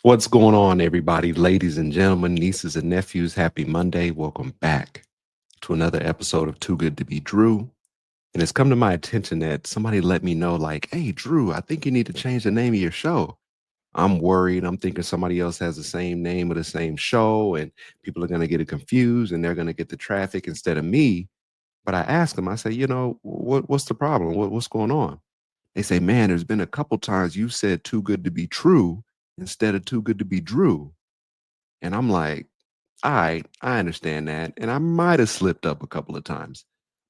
What's going on, everybody? Ladies and gentlemen, nieces and nephews, happy Monday. Welcome back to another episode of Too Good to Be Drew. And it's come to my attention that somebody let me know, like, hey, Drew, I think you need to change the name of your show. I'm worried. I'm thinking somebody else has the same name of the same show, and people are going to get it confused and they're going to get the traffic instead of me. But I asked them, I say, what's the problem? What's going on? They say, man, there's been a couple times you said too good to be true instead of too good to be Drew. And I'm like, all right, I understand that. And I might have slipped up a couple of times.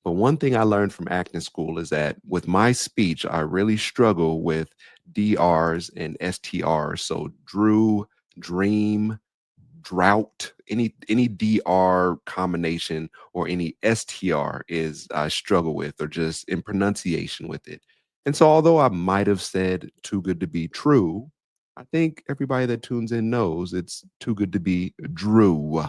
But one thing I learned from acting school is that with my speech, I really struggle with DRs and STRs. So Drew, dream, drought, any DR combination or any STR is I struggle with, or just in pronunciation with it. And so although I might have said too good to be true, I think everybody that tunes in knows it's too good to be Drew.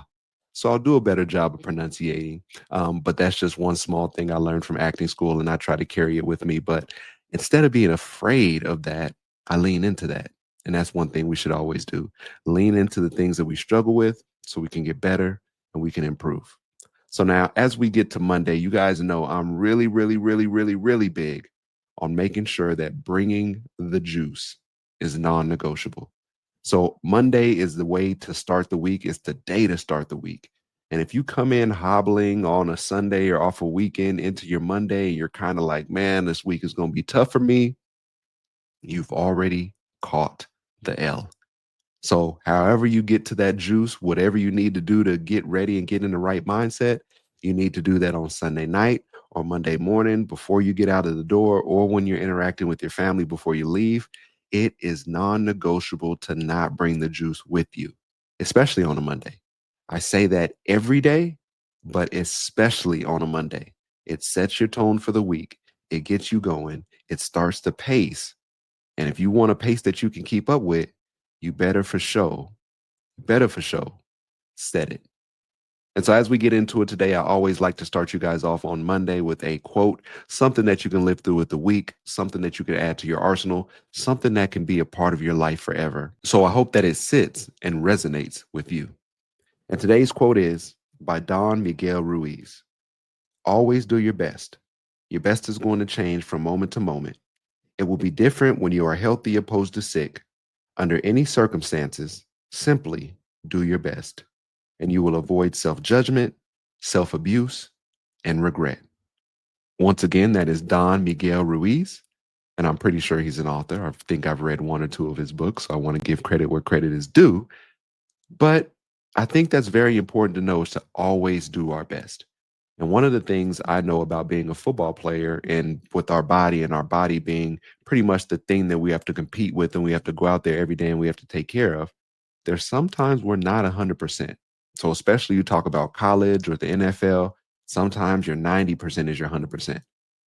So I'll do a better job of pronunciating. But that's just one small thing I learned from acting school, and I try to carry it with me. But instead of being afraid of that, I lean into that. And that's one thing we should always do: lean into the things that we struggle with so we can get better and we can improve. So now, as we get to Monday, you guys know I'm really, really, really, really, really big on making sure that bringing the juice is non negotiable. So Monday is the way to start the week. It's the day to start the week. And if you come in hobbling on a Sunday or off a weekend into your Monday, you're kind of like, man, this week is going to be tough for me. You've already caught the L. So, however you get to that juice, whatever you need to do to get ready and get in the right mindset, you need to do that on Sunday night or Monday morning before you get out of the door, or when you're interacting with your family before you leave. It is non negotiable to not bring the juice with you, especially on a Monday. I say that every day, but especially on a Monday. It sets your tone for the week, it gets you going, it starts the pace. And if you want a pace that you can keep up with, you better for sure, set it. And so as we get into it today, I always like to start you guys off on Monday with a quote, something that you can live through with the week, something that you can add to your arsenal, something that can be a part of your life forever. So I hope that it sits and resonates with you. And today's quote is by Don Miguel Ruiz. Always do your best. Your best is going to change from moment to moment. It will be different when you are healthy opposed to sick. Under any circumstances, simply do your best, and you will avoid self judgment, self abuse, and regret. Once again, that is Don Miguel Ruiz, and I'm pretty sure he's an author. I think I've read one or two of his books, so I want to give credit where credit is due. But I think that's very important to know, is to always do our best. And one of the things I know about being a football player, and with our body, and our body being pretty much the thing that we have to compete with and we have to go out there every day and we have to take care of, there's sometimes we're not 100%. So especially you talk about college or the NFL, sometimes your 90% is your 100%.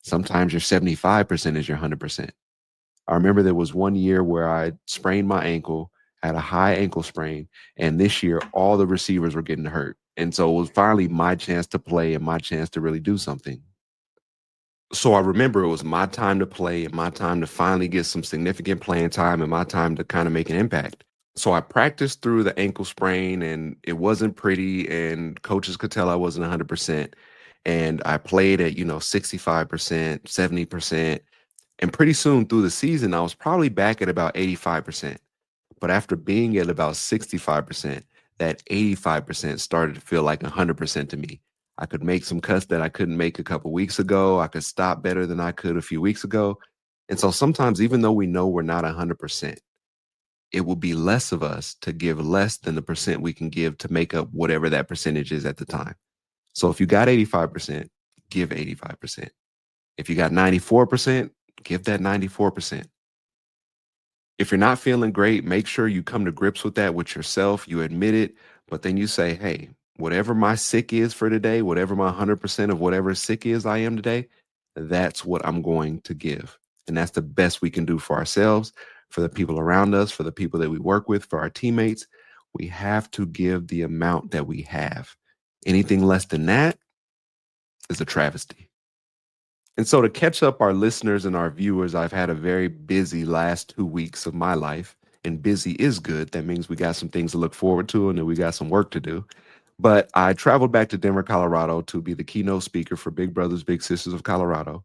Sometimes your 75% is your 100%. I remember there was one year where I sprained my ankle, had a high ankle sprain, and this year all the receivers were getting hurt. And so it was finally my chance to play and my chance to really do something. So I remember it was my time to play and my time to finally get some significant playing time and my time to kind of make an impact. So I practiced through the ankle sprain and it wasn't pretty, and coaches could tell I wasn't 100%. And I played at, 65%, 70%. And pretty soon through the season, I was probably back at about 85%. But after being at about 65%, that 85% started to feel like 100% to me. I could make some cuts that I couldn't make a couple weeks ago. I could stop better than I could a few weeks ago. And so sometimes, even though we know we're not 100%, it will be less of us to give less than the percent we can give to make up whatever that percentage is at the time. So if you got 85%, give 85%. If you got 94%, give that 94%. If you're not feeling great, make sure you come to grips with that with yourself. You admit it, but then you say, hey, whatever my sick is for today, whatever my 100% of whatever sick is I am today, that's what I'm going to give. And that's the best we can do for ourselves, for the people around us, for the people that we work with, for our teammates. We have to give the amount that we have. Anything less than that is a travesty. And so, to catch up our listeners and our viewers, I've had a very busy last 2 weeks of my life and busy is good. That means we got some things to look forward to and that we got some work to do. But I traveled back to Denver, Colorado to be the keynote speaker for Big Brothers Big Sisters of Colorado.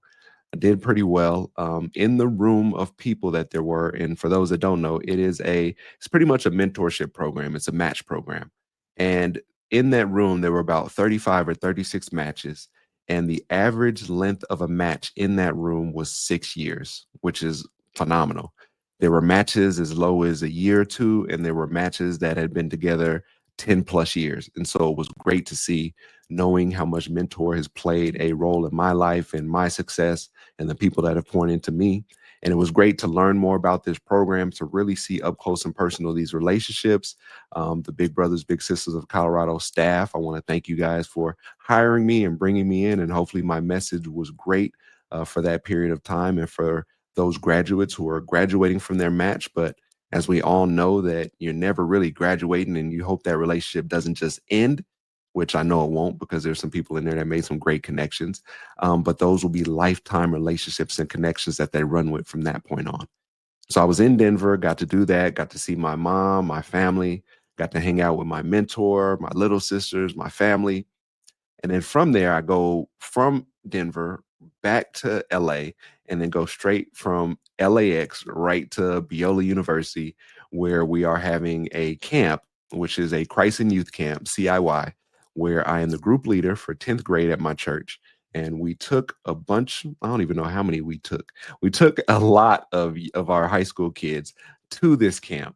I did pretty well in the room of people that there were. And for those that don't know, it's pretty much a mentorship program. It's a match program. And in that room, there were about 35 or 36 matches. And the average length of a match in that room was 6 years, which is phenomenal. There were matches as low as a year or two, and there were matches that had been together 10 plus years. And so it was great to see, knowing how much mentor has played a role in my life and my success and the people that have poured into me. And it was great to learn more about this program, to really see up close and personal these relationships. The Big Brothers Big Sisters of Colorado staff, I want to thank you guys for hiring me and bringing me in. And hopefully my message was great for that period of time and for those graduates who are graduating from their match. But as we all know, that you're never really graduating, and you hope that relationship doesn't just end, which I know it won't, because there's some people in there that made some great connections. But those will be lifetime relationships and connections that they run with from that point on. So I was in Denver, got to do that, got to see my mom, my family, got to hang out with my mentor, my little sisters, my family. And then from there, I go from Denver back to LA and then go straight from LAX right to Biola University, where we are having a camp, which is a Christ and Youth Camp, CIY, where I am the group leader for 10th grade at my church. And we took a bunch, I don't even know how many we took. We took a lot of our high school kids to this camp.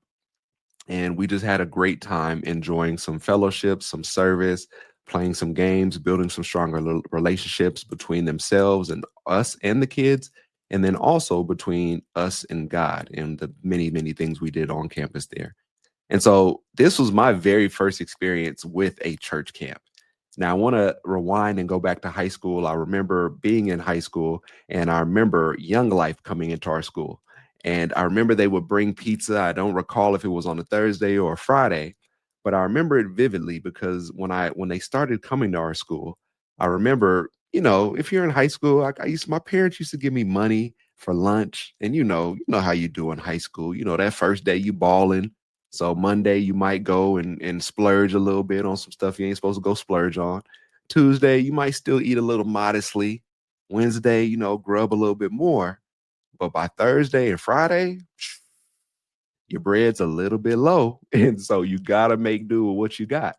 And we just had a great time enjoying some fellowship, some service, playing some games, building some stronger relationships between themselves and us and the kids, and then also between us and God and the many, many things we did on campus there. And so this was my very first experience with a church camp. Now, I want to rewind and go back to high school. I remember being in high school, and I remember Young Life coming into our school. And I remember they would bring pizza. I don't recall if it was on a Thursday or a Friday, but I remember it vividly because when they started coming to our school, I remember, if you're in high school, my parents used to give me money for lunch. And you know how you do in high school. That first day you balling. So Monday you might go and splurge a little bit on some stuff you ain't supposed to go splurge on. Tuesday you might still eat a little modestly. Wednesday, grub a little bit more. But by Thursday and Friday, your bread's a little bit low. And so you gotta make do with what you got.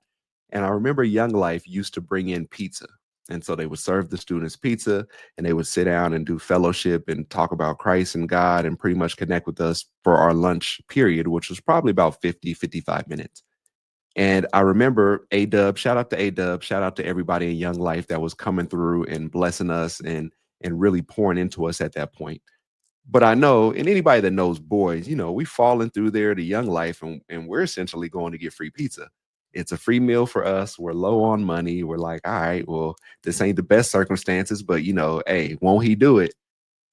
And I remember Young Life used to bring in pizza. And so they would serve the students pizza, and they would sit down and do fellowship and talk about Christ and God and pretty much connect with us for our lunch period, which was probably about 50, 55 minutes. And I remember A-Dub, shout out to A-Dub, shout out to everybody in Young Life that was coming through and blessing us and really pouring into us at that point. But I know, and anybody that knows boys, we falling through there to Young Life, and we're essentially going to get free pizza. It's a free meal for us. We're low on money. We're like, all right, well, this ain't the best circumstances, but hey, won't he do it?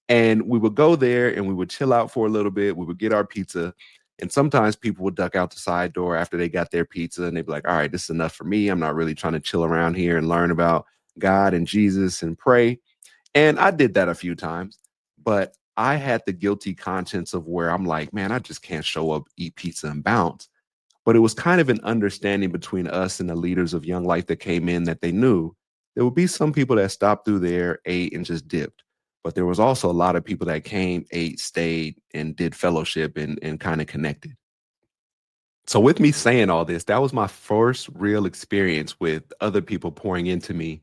And we would go there and we would chill out for a little bit. We would get our pizza. And sometimes people would duck out the side door after they got their pizza, and they'd be like, all right, this is enough for me. I'm not really trying to chill around here and learn about God and Jesus and pray. And I did that a few times, but I had the guilty conscience of where I'm like, man, I just can't show up, eat pizza, and bounce. But it was kind of an understanding between us and the leaders of Young Life that came in, that they knew there would be some people that stopped through there, ate, and just dipped. But there was also a lot of people that came, ate, stayed, and did fellowship and kind of connected. So with me saying all this, that was my first real experience with other people pouring into me,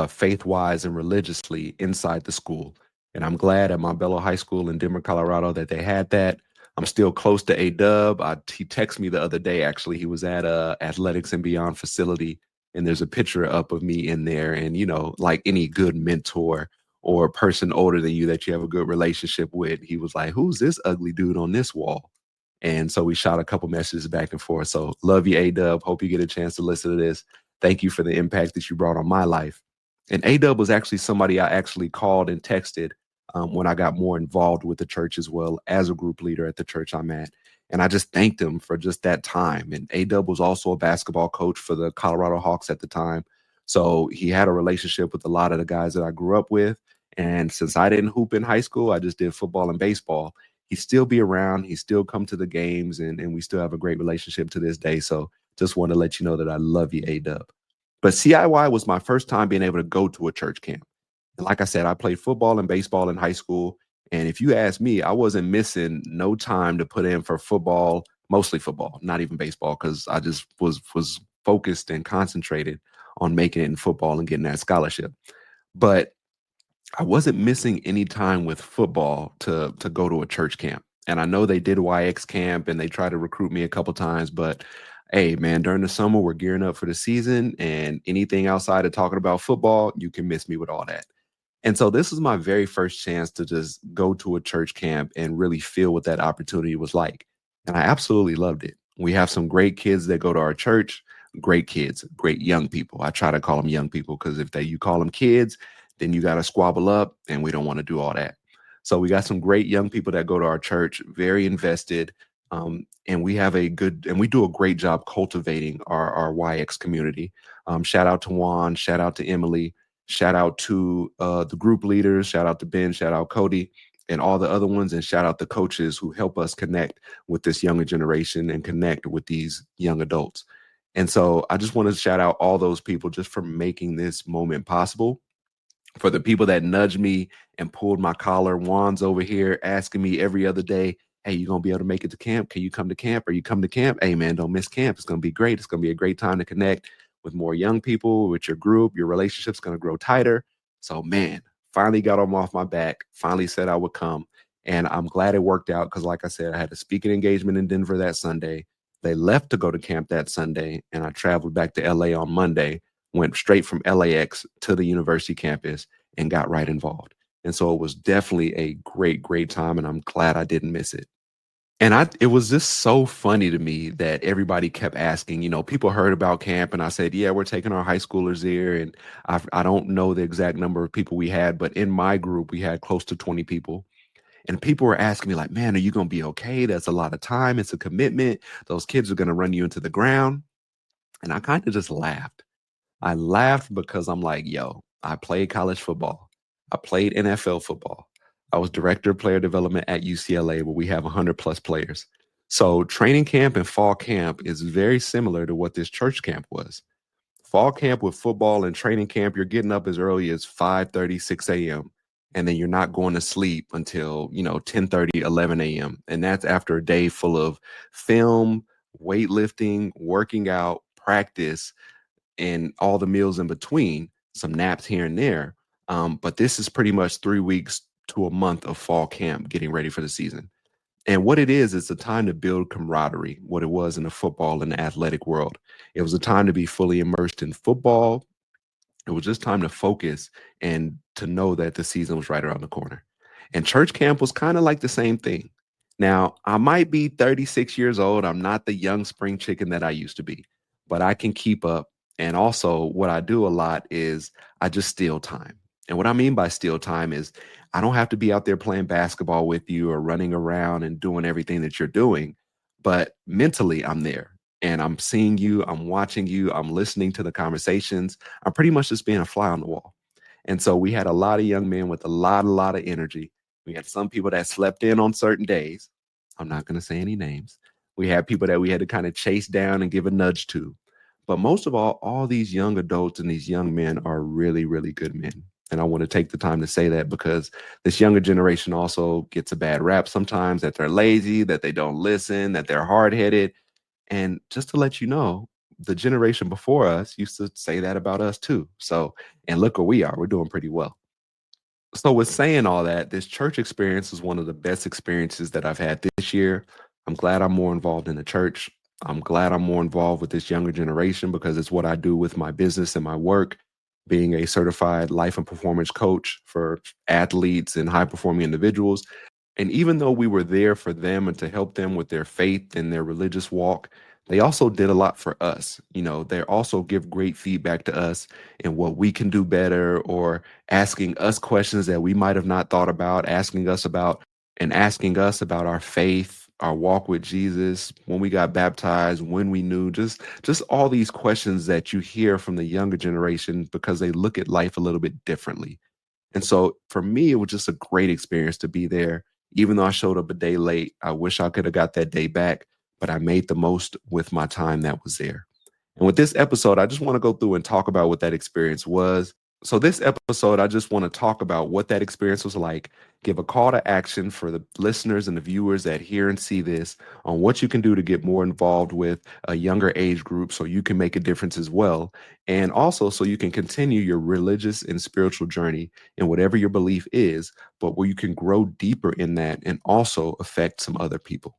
faith-wise and religiously inside the school. And I'm glad at Montbello High School in Denver, Colorado, that they had that. I'm still close to A-Dub. He texted me the other day, actually. He was at a Athletics and Beyond facility, and there's a picture up of me in there. And, like any good mentor or person older than you that you have a good relationship with, he was like, who's this ugly dude on this wall? And so we shot a couple messages back and forth. So love you, A-Dub. Hope you get a chance to listen to this. Thank you for the impact that you brought on my life. And A-Dub was actually somebody I actually called and texted when I got more involved with the church as well as a group leader at the church I'm at. And I just thanked him for just that time. And A-Dub was also a basketball coach for the Colorado Hawks at the time. So he had a relationship with a lot of the guys that I grew up with. And since I didn't hoop in high school, I just did football and baseball. he still be around. He still come to the games, and we still have a great relationship to this day. So just want to let you know that I love you, A Dub. But CIY was my first time being able to go to a church camp. And like I said, I played football and baseball in high school. And if you ask me, I wasn't missing no time to put in for football, mostly football, not even baseball, because I just was focused and concentrated on making it in football and getting that scholarship. But I wasn't missing any time with football to go to a church camp. And I know they did YX camp and they tried to recruit me a couple times, but hey man, during the summer we're gearing up for the season, and anything outside of talking about football, you can miss me with all that. And so this is my very first chance to just go to a church camp and really feel what that opportunity was like. And I absolutely loved it. We have some great kids that go to our church, great kids, great young people. I try to call them young people because if they you call them kids, then you got to squabble up, and we don't want to do all that. So we got some great young people that go to our church, very invested. And we have a good, and we do a great job cultivating our YX community. Shout out to Juan, shout out to Emily, shout out to the group leaders, shout out to Ben, shout out Cody, and all the other ones, and shout out the coaches who help us connect with this younger generation and connect with these young adults. And so I just want to shout out all those people just for making this moment possible, for the people that nudged me and pulled my collar. Juan's over here asking me every other day, hey, you gonna be able to make it to camp? Can you come to camp? Are you come to camp? Hey man, don't miss camp. It's gonna be great. It's gonna be a great time to connect with more young people, with your group. Your relationship's gonna grow tighter. So man, finally got them off my back, finally said I would come. And I'm glad it worked out because, like I said, I had a speaking engagement in Denver that Sunday. They left to go to camp that Sunday, and I traveled back to LA on Monday, went straight from LAX to the university campus and got right involved. And so it was definitely a great, great time. And I'm glad I didn't miss it. And it was just so funny to me that everybody kept asking, people heard about camp, and I said, yeah, we're taking our high schoolers here. And I don't know the exact number of people we had, but in my group, we had close to 20 people. And people were asking me like, man, are you going to be okay? That's a lot of time. It's a commitment. Those kids are going to run you into the ground. And I kind of just laughed. I laughed because I'm like, yo, I played college football. I played NFL football. I was director of player development at UCLA, where we have 100 plus players. So training camp and fall camp is very similar to what this church camp was. Fall camp with football and training camp, you're getting up as early as 5:30, 6 a.m. And then you're not going to sleep until, 10:30, 11 a.m. And that's after a day full of film, weightlifting, working out, practice, and all the meals in between, some naps here and there. But this is pretty much 3 weeks to a month of fall camp getting ready for the season. And what it is, it's a time to build camaraderie, what it was in the football and the athletic world. It was a time to be fully immersed in football. It was just time to focus and to know that the season was right around the corner. And church camp was kind of like the same thing. Now, I might be 36 years old. I'm not the young spring chicken that I used to be, but I can keep up. And also, what I do a lot is I just steal time. And what I mean by steal time is I don't have to be out there playing basketball with you or running around and doing everything that you're doing, but mentally, I'm there and I'm seeing you, I'm watching you, I'm listening to the conversations. I'm pretty much just being a fly on the wall. And so we had a lot of young men with a lot of energy. We had some people that slept in on certain days. I'm not going to say any names. We had people that we had to kind of chase down and give a nudge to. But most of all these young adults and these young men are really, really good men. And I want to take the time to say that because this younger generation also gets a bad rap sometimes, that they're lazy, that they don't listen, that they're hard headed. And just to let you know, the generation before us used to say that about us too. So, and look where we are, we're doing pretty well. So, with saying all that, this church experience is one of the best experiences that I've had this year. I'm glad I'm more involved in the church. I'm glad I'm more involved with this younger generation because it's what I do with my business and my work, being a certified life and performance coach for athletes and high performing individuals. And even though we were there for them and to help them with their faith and their religious walk, they also did a lot for us. They also give great feedback to us and what we can do better, or asking us questions that we might have not thought about, asking us about our faith, our walk with Jesus, when we got baptized, when we knew, just all these questions that you hear from the younger generation because they look at life a little bit differently. And so for me, it was just a great experience to be there Even though I showed up a day late, I wish I could have got that day back, but I made the most with my time that was there. And with this episode, I just want to go through and talk about what that experience was. So, this episode, I just want to talk about what that experience was like, give a call to action for the listeners and the viewers that hear and see this on what you can do to get more involved with a younger age group so you can make a difference as well. And also so you can continue your religious and spiritual journey in whatever your belief is, but where you can grow deeper in that and also affect some other people.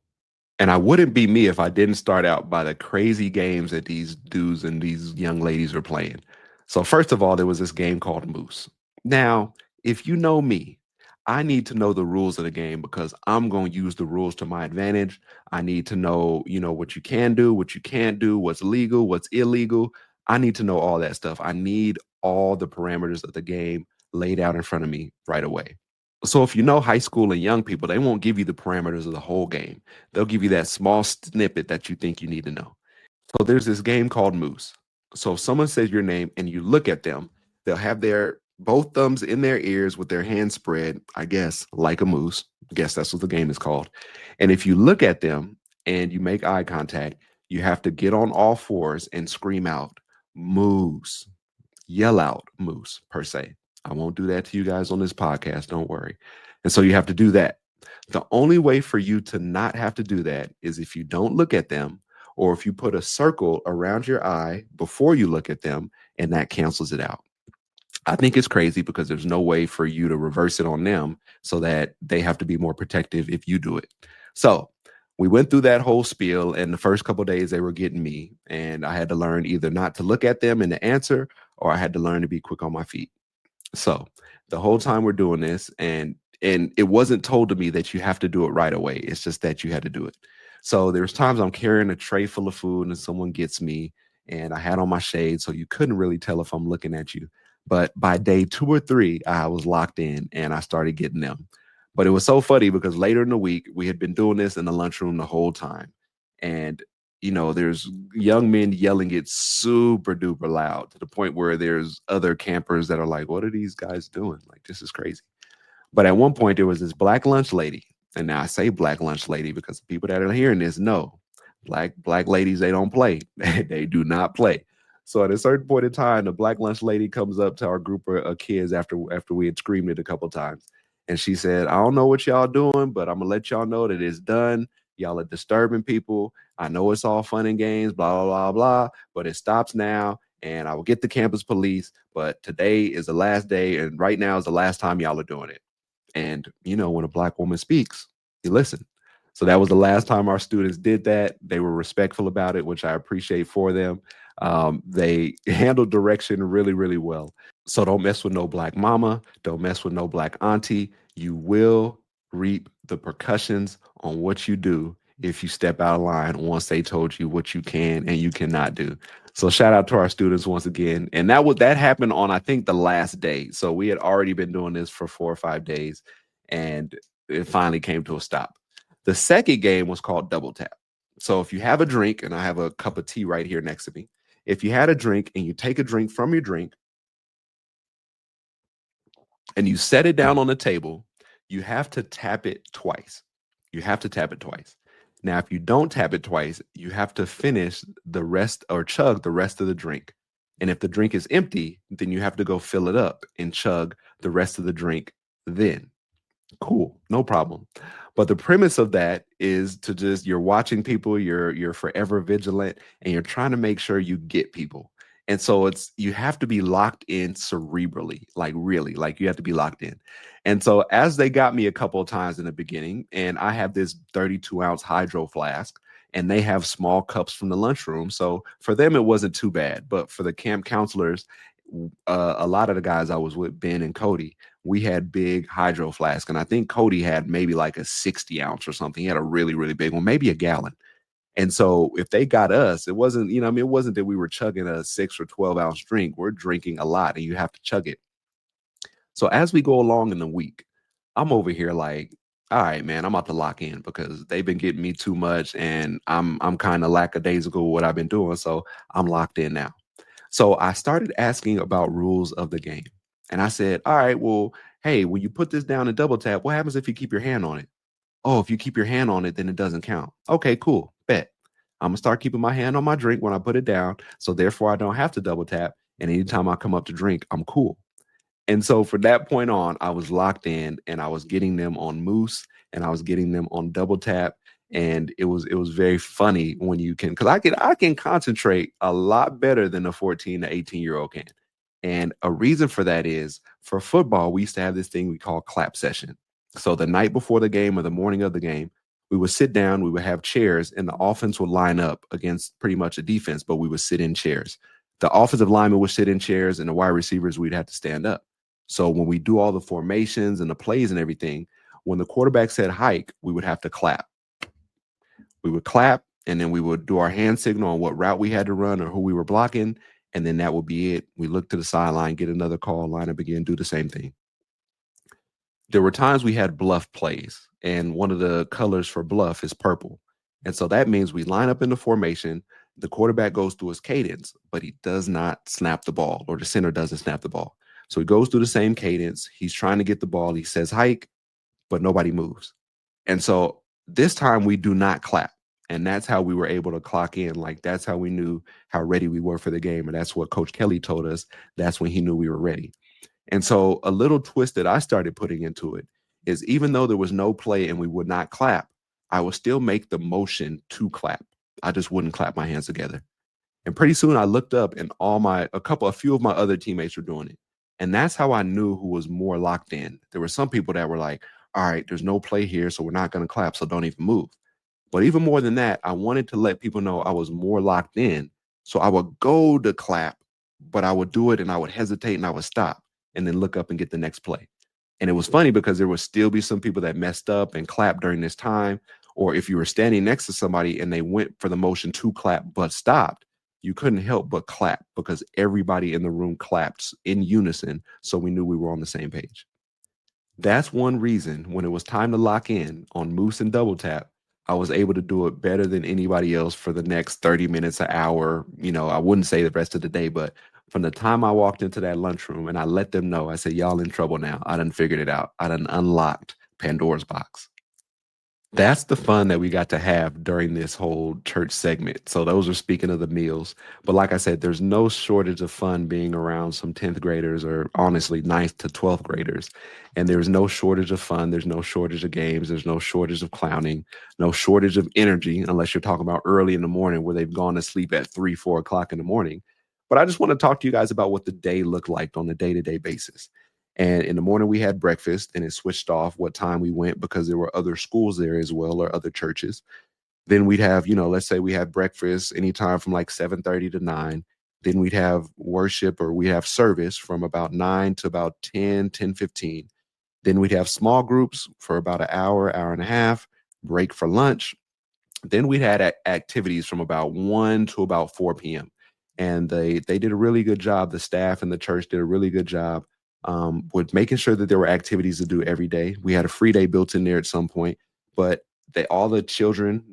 And I wouldn't be me if I didn't start out by the crazy games that these dudes and these young ladies are playing. So, first of all, there was this game called Moose. Now, if you know me, I need to know the rules of the game because I'm going to use the rules to my advantage. I need to know, what you can do, what you can't do, what's legal, what's illegal. I need to know all that stuff. I need all the parameters of the game laid out in front of me right away. So if you know high school and young people, they won't give you the parameters of the whole game. They'll give you that small snippet that you think you need to know. So there's this game called Moose. So if someone says your name and you look at them, they'll have their both thumbs in their ears with their hands spread, I guess, like a moose. I guess that's what the game is called. And if you look at them and you make eye contact, you have to get on all fours and scream out, Moose, yell out moose per se. I won't do that to you guys on this podcast. Don't worry. And so you have to do that. The only way for you to not have to do that is if you don't look at them or if you put a circle around your eye before you look at them and that cancels it out. I think it's crazy because there's no way for you to reverse it on them so that they have to be more protective if you do it. So we went through that whole spiel, and the first couple of days they were getting me, and I had to learn either not to look at them and to answer, or I had to learn to be quick on my feet. So the whole time we're doing this, and it wasn't told to me that you have to do it right away. It's just that you had to do it. So there's times I'm carrying a tray full of food and someone gets me, and I had on my shades, so you couldn't really tell if I'm looking at you. But by day 2 or 3, I was locked in and I started getting them. But it was so funny because later in the week, we had been doing this in the lunchroom the whole time. And there's young men yelling it super duper loud to the point where there's other campers that are like, what are these guys doing? Like, this is crazy. But at one point, there was this black lunch lady. And now I say black lunch lady because the people that are hearing this know black ladies, they don't play. They do not play. So at a certain point in time, the black lunch lady comes up to our group of kids after we had screamed it a couple times. And she said, I don't know what y'all doing, but I'm gonna let y'all know that it's done. Y'all are disturbing people. I know it's all fun and games, blah, blah, blah, blah, but it stops now. And I will get the campus police. But today is the last day. And right now is the last time y'all are doing it. And when a black woman speaks, you listen. So that was the last time our students did that. They were respectful about it, which I appreciate for them. They handled direction really, really well. So don't mess with no black mama. Don't mess with no black auntie. You will reap the percussions on what you do if you step out of line once they told you what you can and you cannot do. So shout out to our students once again. And that happened on I think the last day. So we had already been doing this for 4 or 5 days and it finally came to a stop. The second game was called Double Tap. So if you have a drink, and I have a cup of tea right here next to me, if you had a drink and you take a drink from your drink and you set it down on the table, you have to tap it twice. You have to tap it twice. Now, if you don't tap it twice, you have to finish the rest or chug the rest of the drink. And if the drink is empty, then you have to go fill it up and chug the rest of the drink then. Cool, no problem. But the premise of that is to just you're watching people, you're forever vigilant, and you're trying to make sure you get people. And so it's you have to be locked in cerebrally, like really, like you have to be locked in. And so as they got me a couple of times in the beginning, and I have this 32-ounce hydro flask, and they have small cups from the lunchroom. So for them, it wasn't too bad. But for the camp counselors, a lot of the guys I was with, Ben and Cody, we had big hydro flask. And I think Cody had maybe like a 60 ounce or something. He had a really, really big one, maybe a gallon. And so if they got us, it wasn't, it wasn't that we were chugging a 6 or 12 ounce drink. We're drinking a lot and you have to chug it. So as we go along in the week, I'm over here like, all right, man, I'm about to lock in because they've been getting me too much and I'm kind of lackadaisical with what I've been doing. So I'm locked in now. So I started asking about rules of the game. And I said, all right, well, hey, when you put this down and double tap, what happens if you keep your hand on it? Oh, if you keep your hand on it, then it doesn't count. Okay, cool. Bet. I'm gonna start keeping my hand on my drink when I put it down. So therefore I don't have to double tap. And anytime I come up to drink, I'm cool. And so from that point on, I was locked in and I was getting them on Moose and I was getting them on double tap. And it was very funny when you can, because I can concentrate a lot better than a 14 to 18-year-old can. And a reason for that is for football, we used to have this thing we call clap session. So the night before the game or the morning of the game, we would sit down, we would have chairs, and the offense would line up against pretty much a defense, but we would sit in chairs. The offensive linemen would sit in chairs, and the wide receivers, we'd have to stand up. So when we do all the formations and the plays and everything, when the quarterback said hike, we would have to clap. We would clap, and then we would do our hand signal on what route we had to run or who we were blocking, and then that would be it. We look to the sideline, get another call, line up again, do the same thing. There were times we had bluff plays, and one of the colors for bluff is purple. And so that means we line up in the formation, the quarterback goes through his cadence, but he does not snap the ball, or the center doesn't snap the ball. So he goes through the same cadence. He's trying to get the ball. He says hike, but nobody moves. And so this time we do not clap. And that's how we were able to clock in. Like that's how we knew how ready we were for the game. And that's what Coach Kelly told us. That's when he knew we were ready. And so a little twist that I started putting into it is even though there was no play and we would not clap, I would still make the motion to clap. I just wouldn't clap my hands together. And pretty soon I looked up and a few of my other teammates were doing it. And that's how I knew who was more locked in. There were some people that were like, all right, there's no play here, so we're not going to clap, so don't even move. But even more than that, I wanted to let people know I was more locked in. So I would go to clap, but I would do it and I would hesitate and I would stop and then look up and get the next play. And it was funny because there would still be some people that messed up and clapped during this time. Or if you were standing next to somebody and they went for the motion to clap but stopped, you couldn't help but clap because everybody in the room clapped in unison. So we knew we were on the same page. That's one reason when it was time to lock in on Moose and Double Tap, I was able to do it better than anybody else for the next 30 minutes, an hour. I wouldn't say the rest of the day, but from the time I walked into that lunchroom and I let them know, I said, y'all in trouble now. I done figured it out. I done unlocked Pandora's box. That's the fun that we got to have during this whole church segment. So those are speaking of the meals. But like I said, there's no shortage of fun being around some 10th graders or honestly ninth to 12th graders. And there's no shortage of fun. There's no shortage of games. There's no shortage of clowning, no shortage of energy, unless you're talking about early in the morning where they've gone to sleep at 3, 4 o'clock in the morning. But I just want to talk to you guys about what the day looked like on a day-to-day basis. And in the morning, we had breakfast and it switched off what time we went because there were other schools there as well or other churches. Then we'd have, let's say we had breakfast anytime from like 7:30 to 9. Then we'd have worship or we have service from about 9 to about 10:15. Then we'd have small groups for about an hour, hour and a half, break for lunch. Then we had activities from about 1 to about 4 p.m. And they did a really good job. The staff and the church did a really good job with making sure that there were activities to do every day. We had a free day built in there at some point, but all the children,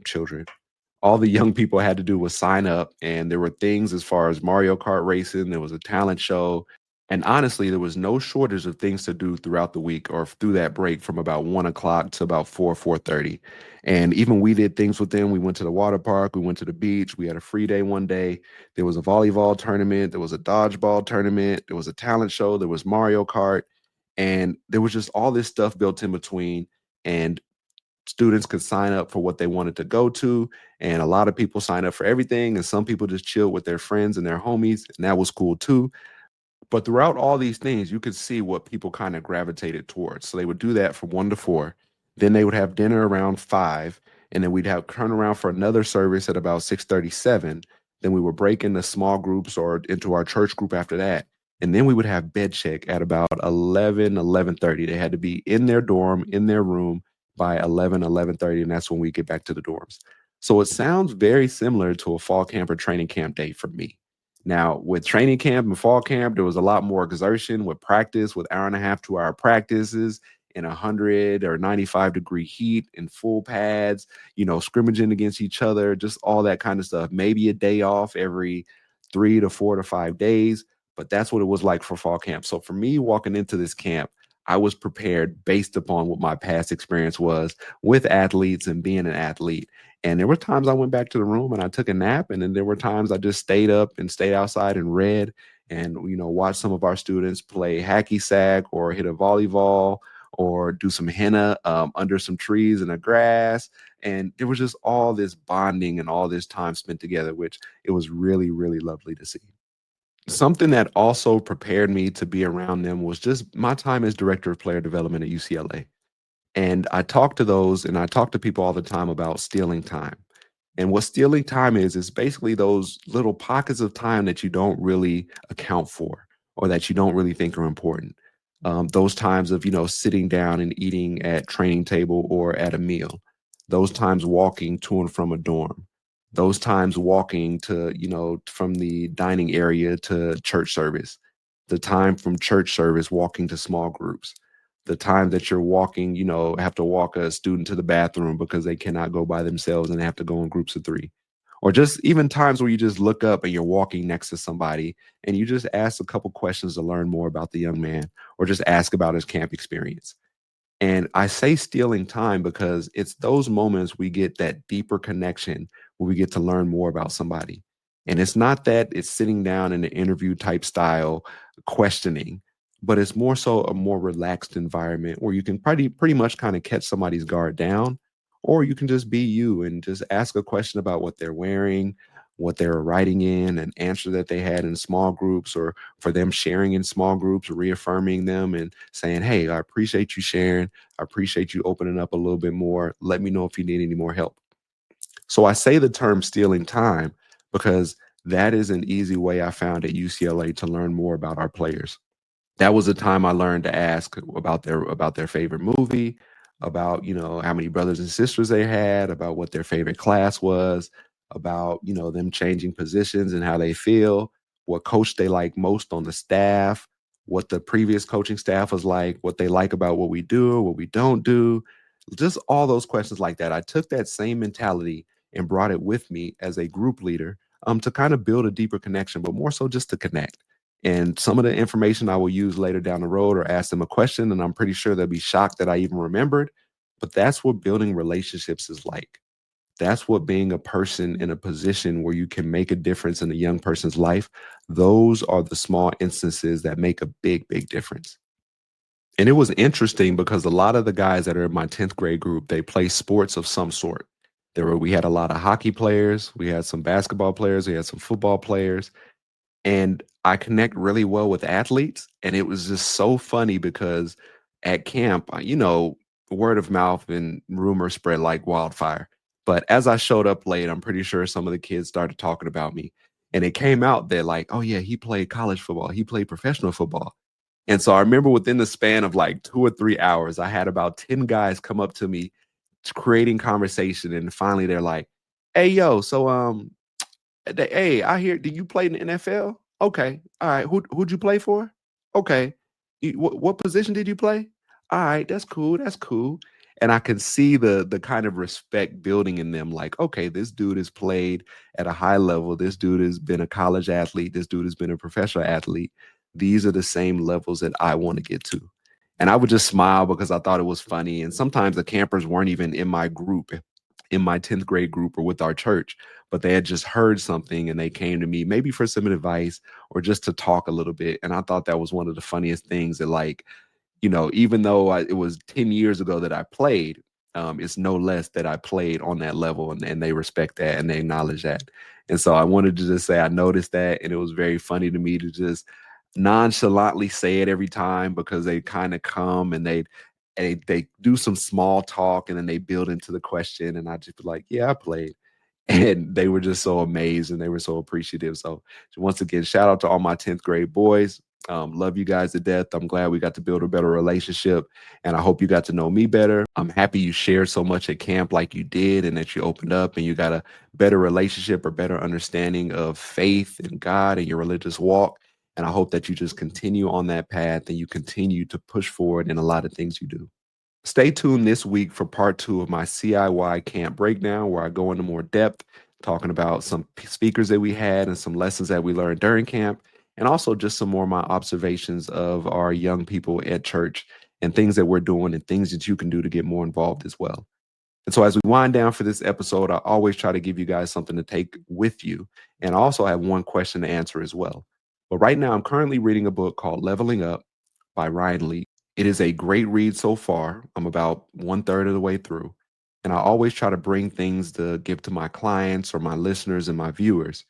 all the young people had to do was sign up, and there were things as far as Mario Kart racing. There was a talent show, and honestly, there was no shortage of things to do throughout the week or through that break from about 1 o'clock to about 4:30. And even we did things with them. We went to the water park. We went to the beach. We had a free day one day. There was a volleyball tournament. There was a dodgeball tournament. There was a talent show. There was Mario Kart. And there was just all this stuff built in between. And students could sign up for what they wanted to go to. And a lot of people signed up for everything. And some people just chilled with their friends and their homies. And that was cool too. But throughout all these things, you could see what people kind of gravitated towards. So they would do that from 1 to 4. Then they would have dinner around 5. And then we'd have turn around for another service at about 6:37. Then we would break into small groups or into our church group after that. And then we would have bed check at about 11:30. They had to be in their dorm, in their room by 11:30. And that's when we get back to the dorms. So it sounds very similar to a fall camp or training camp day for me. Now, with training camp and fall camp, there was a lot more exertion with practice, with hour and a half, 2 hour practices in 100 or 95-degree heat in full pads, scrimmaging against each other, just all that kind of stuff. Maybe a day off every 3 to 4 to 5 days, but that's what it was like for fall camp. So for me, walking into this camp, I was prepared based upon what my past experience was with athletes and being an athlete. And there were times I went back to the room and I took a nap, and then there were times I just stayed up and stayed outside and read and watched some of our students play hacky sack or hit a volleyball or do some henna under some trees in the grass. And there was just all this bonding and all this time spent together, which it was really, really lovely to see. Something that also prepared me to be around them was just my time as director of player development at UCLA. And I talk to people all the time about stealing time. And what stealing time is basically those little pockets of time that you don't really account for or that you don't really think are important. Those times of, sitting down and eating at training table or at a meal. Those times walking to and from a dorm. Those times walking to, from the dining area to church service. The time from church service walking to small groups. The time that you're walking, have to walk a student to the bathroom because they cannot go by themselves and they have to go in groups of three. Or just even times where you just look up and you're walking next to somebody and you just ask a couple questions to learn more about the young man or just ask about his camp experience. And I say stealing time because it's those moments we get that deeper connection where we get to learn more about somebody. And it's not that it's sitting down in an interview type style questioning, but it's more so a more relaxed environment where you can pretty much kind of catch somebody's guard down, or you can just be you and just ask a question about what they're wearing, what they were writing in, an answer that they had in small groups, or for them sharing in small groups, reaffirming them and saying, "Hey, I appreciate you sharing. I appreciate you opening up a little bit more. Let me know if you need any more help." So I say the term stealing time because that is an easy way I found at UCLA to learn more about our players. That was the time I learned to ask about their favorite movie, about, how many brothers and sisters they had, about what their favorite class was, about, them changing positions and how they feel, what coach they like most on the staff, what the previous coaching staff was like, what they like about what we do, what we don't do, just all those questions like that. I took that same mentality and brought it with me as a group leader to kind of build a deeper connection, but more so just to connect. And some of the information I will use later down the road or ask them a question, and I'm pretty sure they'll be shocked that I even remembered. But that's what building relationships is like. That's what being a person in a position where you can make a difference in a young person's life. Those are the small instances that make a big, big difference. And it was interesting because a lot of the guys that are in my 10th grade group, they play sports of some sort. We had a lot of hockey players, we had some basketball players, we had some football players, and I connect really well with athletes. And it was just so funny because at camp, word of mouth and rumors spread like wildfire. But as I showed up late, I'm pretty sure some of the kids started talking about me. And it came out that, like, oh, yeah, he played college football, he played professional football. And so I remember within the span of like 2 or 3 hours, I had about 10 guys come up to me creating conversation. And finally, they're like, "Hey, yo, so hey, I hear, do you play in the NFL? Okay. All right. Who'd you play for? Okay. What position did you play? All right, that's cool. That's cool." And I can see the kind of respect building in them. Like, okay, this dude has played at a high level. This dude has been a college athlete. This dude has been a professional athlete. These are the same levels that I want to get to. And I would just smile because I thought it was funny. And sometimes the campers weren't even in my group, in my 10th grade group or with our church, but they had just heard something and they came to me maybe for some advice or just to talk a little bit. And I thought that was one of the funniest things that, like, even though it was 10 years ago that I played, it's no less that I played on that level, and they respect that and they acknowledge that. And so I wanted to just say I noticed that, and it was very funny to me to just nonchalantly say it every time because they kind of come and they do some small talk and then they build into the question, and I just be like, "Yeah, I played." And they were just so amazed and they were so appreciative. So once again, shout out to all my 10th grade boys. Love you guys to death. I'm glad we got to build a better relationship, and I hope you got to know me better. I'm happy you shared so much at camp like you did, and that you opened up and you got a better relationship or better understanding of faith and God and your religious walk. And I hope that you just continue on that path and you continue to push forward in a lot of things you do. Stay tuned this week for part two of my CIY camp breakdown, where I go into more depth, talking about some speakers that we had and some lessons that we learned during camp, and also just some more of my observations of our young people at church and things that we're doing and things that you can do to get more involved as well. And so as we wind down for this episode, I always try to give you guys something to take with you. And I also have one question to answer as well. But right now, I'm currently reading a book called Leveling Up by Ryan Lee. It is a great read so far. I'm about one third of the way through. And I always try to bring things to give to my clients or my listeners and my viewers.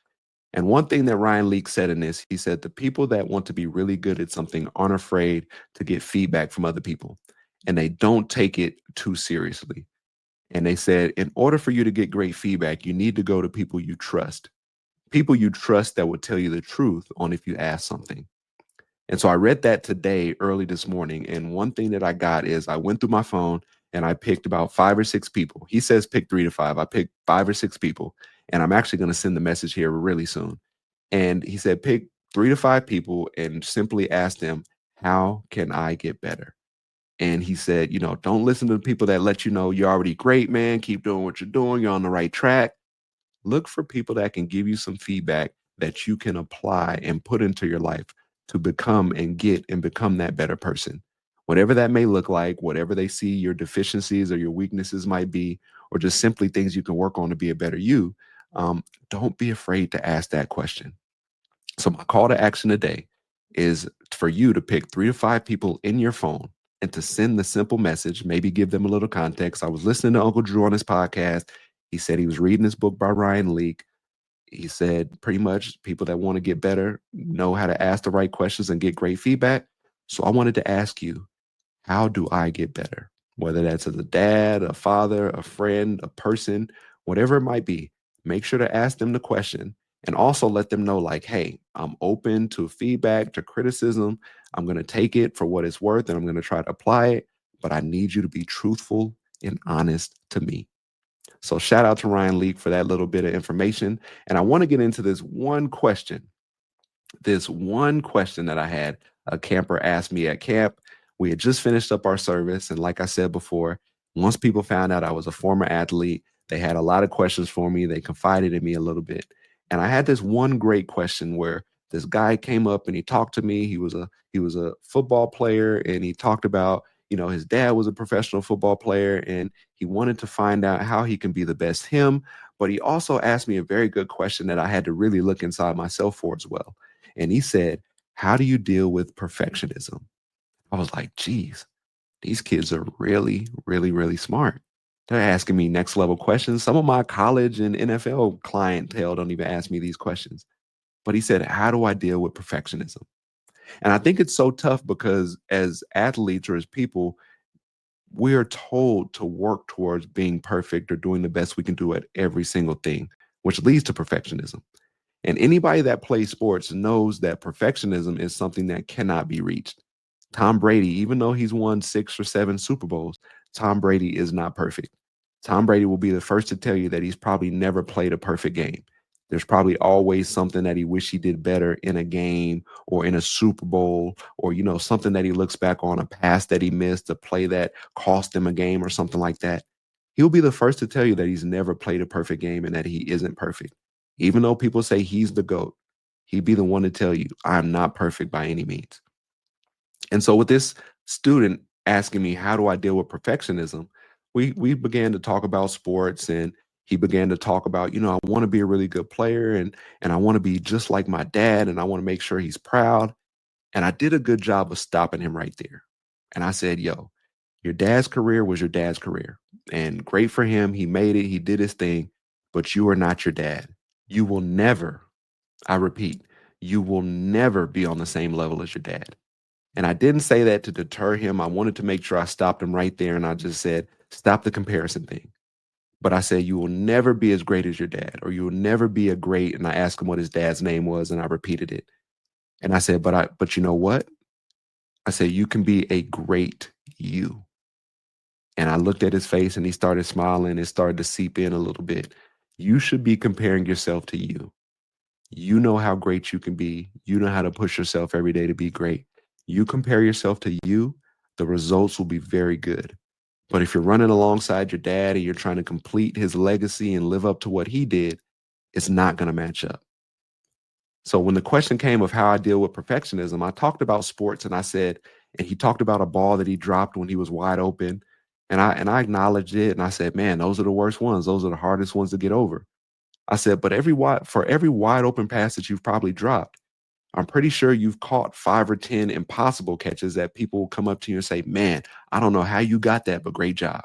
And one thing that Ryan Leake said in this, he said, the people that want to be really good at something aren't afraid to get feedback from other people, and they don't take it too seriously. And they said, in order for you to get great feedback, you need to go to people you trust that will tell you the truth on if you ask something. And so I read that today, early this morning. And one thing that I got is I went through my phone and I picked about 5 or 6 people. He says pick 3 to 5. I picked 5 or 6 people. And I'm actually going to send the message here really soon. And he said, pick 3 to 5 people and simply ask them, how can I get better? And he said, don't listen to the people that let you know you're already great, man. Keep doing what you're doing. You're on the right track. Look for people that can give you some feedback that you can apply and put into your life to become and get and become that better person. Whatever that may look like, whatever they see your deficiencies or your weaknesses might be, or just simply things you can work on to be a better you, don't be afraid to ask that question. So my call to action today is for you to pick 3 to 5 people in your phone and to send the simple message, maybe give them a little context. I was listening to Uncle Drew on his podcast. He said he was reading this book by Ryan Leake. He said pretty much people that want to get better know how to ask the right questions and get great feedback. So I wanted to ask you, how do I get better? Whether that's as a dad, a father, a friend, a person, whatever it might be, make sure to ask them the question and also let them know, like, hey, I'm open to feedback, to criticism. I'm going to take it for what it's worth and I'm going to try to apply it. But I need you to be truthful and honest to me. So shout out to Ryan Leake for that little bit of information. And I want to get into this one question that I had a camper ask me at camp. We had just finished up our service. And like I said before, once people found out I was a former athlete, they had a lot of questions for me. They confided in me a little bit. And I had this one great question where this guy came up and he talked to me. He was a football player and he talked about, his dad was a professional football player and he wanted to find out how he can be the best him. But he also asked me a very good question that I had to really look inside myself for as well. And he said, how do you deal with perfectionism? I was like, geez, these kids are really, really, really smart. They're asking me next level questions. Some of my college and NFL clientele don't even ask me these questions. But he said, how do I deal with perfectionism? And I think it's so tough because as athletes or as people, we are told to work towards being perfect or doing the best we can do at every single thing, which leads to perfectionism. And anybody that plays sports knows that perfectionism is something that cannot be reached. Tom Brady, even though he's won 6 or 7 Super Bowls, Tom Brady is not perfect. Tom Brady will be the first to tell you that he's probably never played a perfect game. There's probably always something that he wish he did better in a game or in a Super Bowl, or something that he looks back on, a pass that he missed, a play that cost him a game or something like that. He'll be the first to tell you that he's never played a perfect game and that he isn't perfect. Even though people say he's the GOAT, he'd be the one to tell you, I'm not perfect by any means. And so with this student asking me, how do I deal with perfectionism? We began to talk about sports and he began to talk about, I want to be a really good player and I want to be just like my dad and I want to make sure he's proud. And I did a good job of stopping him right there. And I said, yo, your dad's career was your dad's career. And great for him. He made it, he did his thing, but you are not your dad. You will never, I repeat, you will never be on the same level as your dad. And I didn't say that to deter him. I wanted to make sure I stopped him right there. And I just said, stop the comparison thing. But I said, you will never be as great as your dad, or you will never be a great. And I asked him what his dad's name was, and I repeated it. And I said, but you know what? I said, you can be a great you. And I looked at his face and he started smiling. It started to seep in a little bit. You should be comparing yourself to you. You know how great you can be. You know how to push yourself every day to be great. You compare yourself to you, the results will be very good. But if you're running alongside your dad and you're trying to complete his legacy and live up to what he did, it's not going to match up. So when the question came of how I deal with perfectionism, I talked about sports and I said, And he talked about a ball that he dropped when he was wide open. And I acknowledged it and I said, man, those are the worst ones. Those are the hardest ones to get over. I said, but every wide open pass that you've probably dropped, I'm pretty sure you've caught 5 or 10 impossible catches that people will come up to you and say, man, I don't know how you got that, but great job.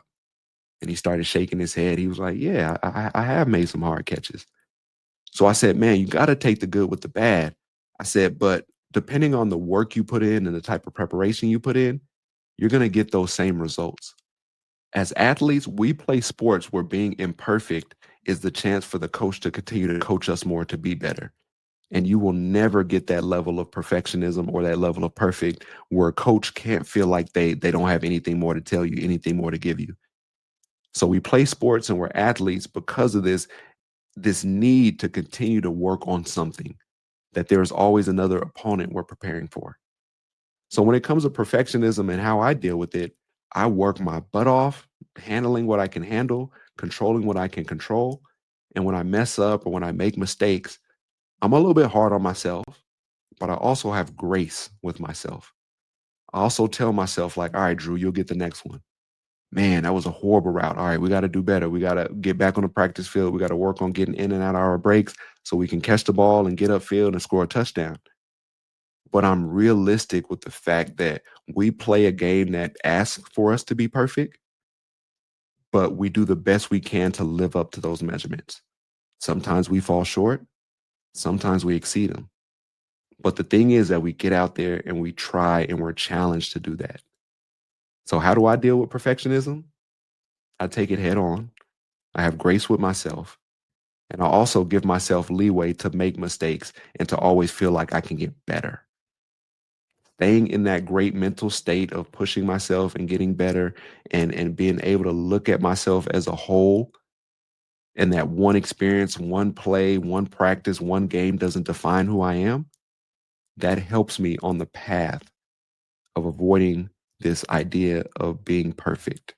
And he started shaking his head. He was like, yeah, I have made some hard catches. So I said, man, you got to take the good with the bad. I said, but depending on the work you put in and the type of preparation you put in, you're going to get those same results. As athletes, we play sports where being imperfect is the chance for the coach to continue to coach us more to be better. And you will never get that level of perfectionism or that level of perfect where a coach can't feel like they don't have anything more to tell you, anything more to give you. So we play sports and we're athletes because of this need to continue to work on something, that there's always another opponent we're preparing for. So when it comes to perfectionism and how I deal with it, I work my butt off, handling what I can handle, controlling what I can control. And when I mess up or when I make mistakes, I'm a little bit hard on myself, but I also have grace with myself. I also tell myself, like, all right, Drew, you'll get the next one. Man, that was a horrible route. All right, we got to do better. We got to get back on the practice field. We got to work on getting in and out of our breaks so we can catch the ball and get upfield and score a touchdown. But I'm realistic with the fact that we play a game that asks for us to be perfect, but we do the best we can to live up to those measurements. Sometimes we fall short, sometimes we exceed them. But the thing is that we get out there and we try and we're challenged to do that. So, how do I deal with perfectionism? I take it head on. I have grace with myself. And I also give myself leeway to make mistakes and to always feel like I can get better. Staying in that great mental state of pushing myself and getting better and being able to look at myself as a whole, and that one experience, one play, one practice, one game doesn't define who I am, that helps me on the path of avoiding this idea of being perfect.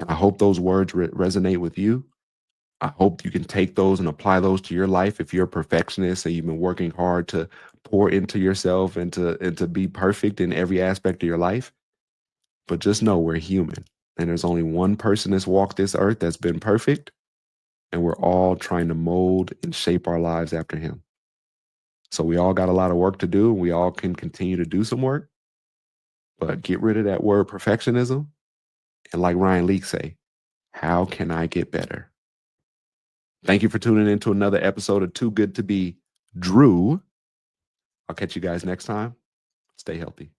And I hope those words resonate with you. I hope you can take those and apply those to your life if you're a perfectionist and you've been working hard to pour into yourself and to be perfect in every aspect of your life. But just know we're human. And there's only one person that's walked this earth that's been perfect. And we're all trying to mold and shape our lives after him. So we all got a lot of work to do. We all can continue to do some work, but get rid of that word perfectionism. And like Ryan Leake say, how can I get better? Thank you for tuning in to another episode of Too Good to Be Drew. I'll catch you guys next time. Stay healthy.